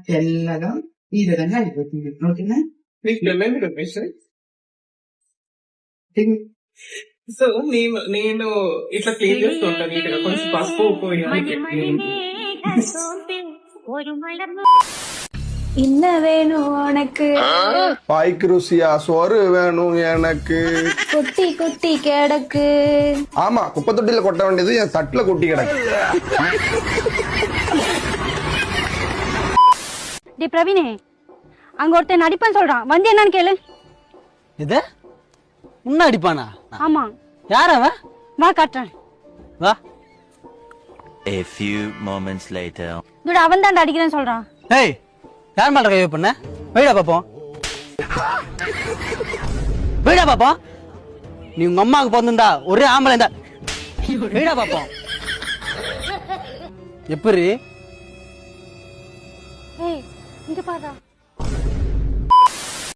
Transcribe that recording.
తెల్లగా ఈ విధంగా అయిపోతుంది. ఓకేనా? సో నేను ఇట్లా క్లీన్ చేస్తుంటాను నీట్గా, కొంచెం పసుపు ఉప్పు వేయాలి. என்ன வேணும் உனக்கு? பாய்க்கு ருசியா சோறு வேணும் எனக்கு. கொட்டி கொட்டி கிடக்கு. ஆமா, குப்பை தொட்டியில கொட்ட வேண்டியது என் தட்டுல கொட்டி கிடக்கு. டே பிரவீனே, அங்க ஒருத்தன் அடிப்பான்னு சொல்றான், வந்து என்னன்னு கேளு. இது உன்ன அடிப்பானா? ஆமா. யார் அவன்? வா காட்டுறேன். வா. A few moments later. இதோட அவன் தான் அடிக்கிறேன்னு சொல்றான். ஏய், யார் மேல கையை பண்ண? வெயிடா பாப்போம், வெயிடா பாப்போம். நீ உங்க அம்மாவுக்கு பிறந்திருந்தா ஒரே ஆம்பளை இருந்தா வெயிடா பாப்போம். எப்படி? ஏய், இங்க பாரு.